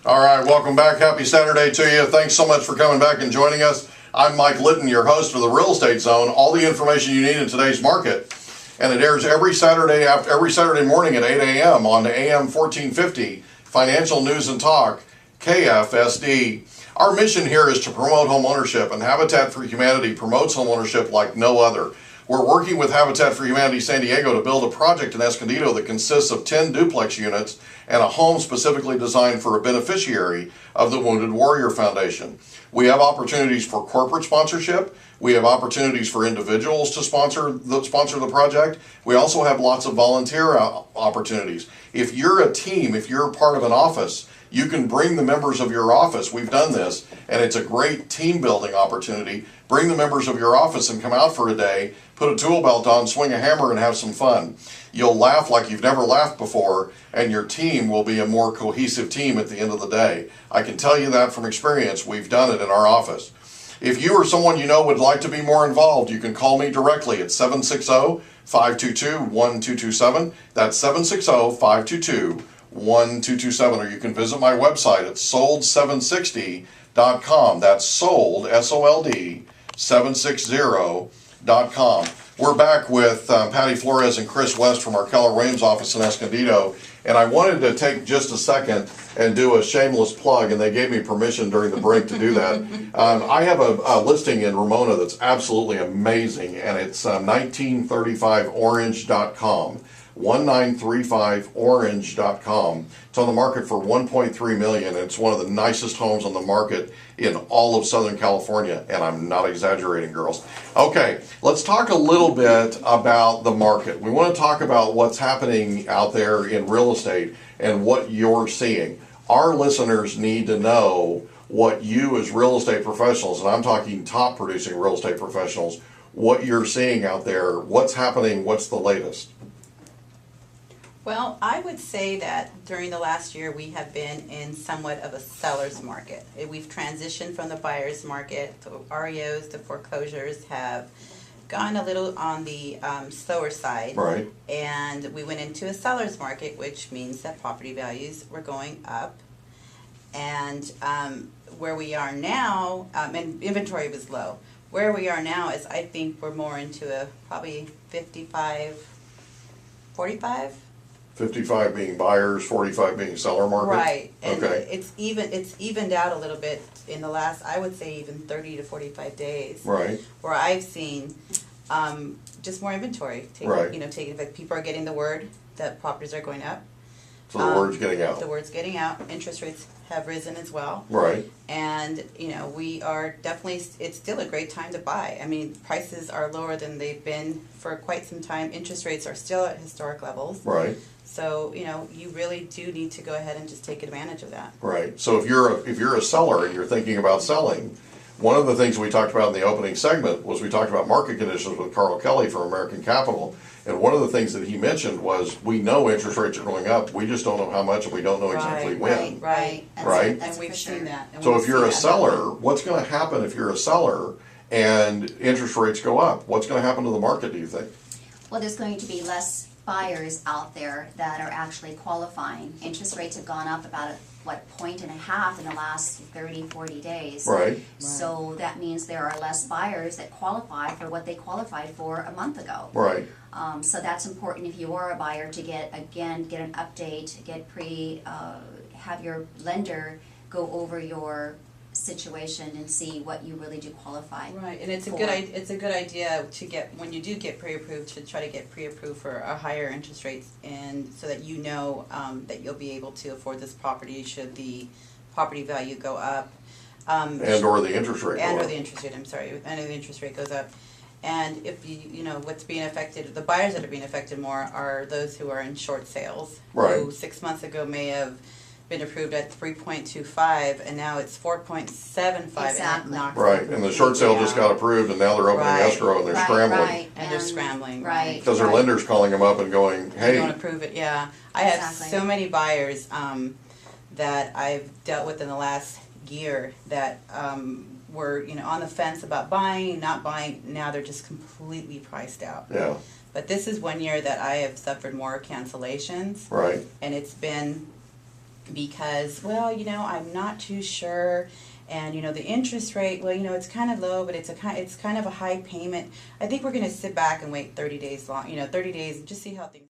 All right, welcome back. Happy Saturday to you. Thanks so much for coming back and joining us. I'm Mike Litton, your host of the Real Estate Zone. All the information you need in today's market, and it airs every Saturday morning at 8 a.m. on the AM 1450 Financial News and Talk, KFSD. Our mission here is to promote homeownership, and Habitat for Humanity promotes homeownership like no other. We're working with Habitat for Humanity San Diego to build a project in Escondido that consists of 10 duplex units and a home specifically designed for a beneficiary of the Wounded Warrior Foundation. We have opportunities for corporate sponsorship. We have opportunities for individuals to sponsor the project. We also have lots of volunteer opportunities. If you're a team, if you're part of an office, you can bring the members of your office. We've done this, and it's a great team building opportunity. Bring the members of your office and come out for a day, put a tool belt on, swing a hammer, and have some fun. You'll laugh like you've never laughed before, and your team will be a more cohesive team at the end of the day. I can tell you that from experience. We've done it in our office. If you or someone you know would like to be more involved, you can call me directly at 760-522-1227. That's 760-522-1227, or you can visit my website at sold760.com. That's sold, S-O-L-D, 760.com. We're back with Patty Flores and Chris West from our Keller Williams office in Escondido, and I wanted to take just a second and do a shameless plug, and they gave me permission during the break to do that. I have a listing in Ramona that's absolutely amazing, and it's 1935orange.com. 1935orange.com. It's on the market for $1.3 million. It's one of the nicest homes on the market in all of Southern California, and I'm not exaggerating, girls. Okay, let's talk a little bit about the market. We want to talk about what's happening out there in real estate and what you're seeing. Our listeners need to know what you as real estate professionals, and I'm talking top producing real estate professionals, what you're seeing out there, what's happening, what's the latest. Well, I would say that during the last year we have been in somewhat of a seller's market. We've transitioned from the buyer's market. The REOs, the foreclosures have gone a little on the slower side. Right. And we went into a seller's market, which means that property values were going up. And where we are now, and inventory was low. Where we are now is, I think we're more into a probably 55, 45. 55 being buyers, 45 being seller market? Right. And okay. it's evened out a little bit in the last, I would say, even 30 to 45 days. Right. Where I've seen just more inventory. Right. Taking effect. People are getting the word that properties are going up. So the word's getting out. The word's getting out. Interest rates have risen as well. Right. And, we are definitely, it's still a great time to buy. I mean, prices are lower than they've been for quite some time. Interest rates are still at historic levels. Right. So, you really do need to go ahead and just take advantage of that. Right. So if you're a seller and you're thinking about selling, one of the things we talked about in the opening segment was we talked about market conditions with Carl Kelly from American Capital. And one of the things that he mentioned was we know interest rates are going up. We just don't know how much, and we don't know exactly when. Right. Right. And we've seen that. So if you're a seller, what's going to happen if you're a seller and interest rates go up? What's going to happen to the market, do you think? Well, there's going to be less buyers out there that are actually qualifying. Interest rates have gone up about point and a half in the last 30, 40 days. Right. So that means there are less buyers that qualify for what they qualified for a month ago. Right. So that's important if you are a buyer to get an update, have your lender go over your situation and see what you really do qualify. Right, and it's a good idea to get, when you do get pre-approved, to try to get pre-approved for a higher interest rates, and so that that you'll be able to afford this property should the property value go up. And or the interest rate. And or the interest rate, I'm sorry, and the interest rate goes up. And if what's being affected, the buyers that are being affected more are those who are in short sales. Right. Who 6 months ago may have been approved at 3.25, and now it's 4.75. Exactly. Right, and the short sale just got approved, and now they're opening escrow, and they're scrambling. Right. And they're scrambling. Right. Because their lender's calling them up and going, hey. You don't approve it, yeah. I have so many buyers that I've dealt with in the last year that were on the fence about buying, not buying. Now they're just completely priced out. Yeah. But this is one year that I have suffered more cancellations. Right. And it's been because, well, I'm not too sure. And, the interest rate, well, it's kind of low, but it's kind of a high payment. I think we're going to sit back and wait 30 days 30 days and just see how things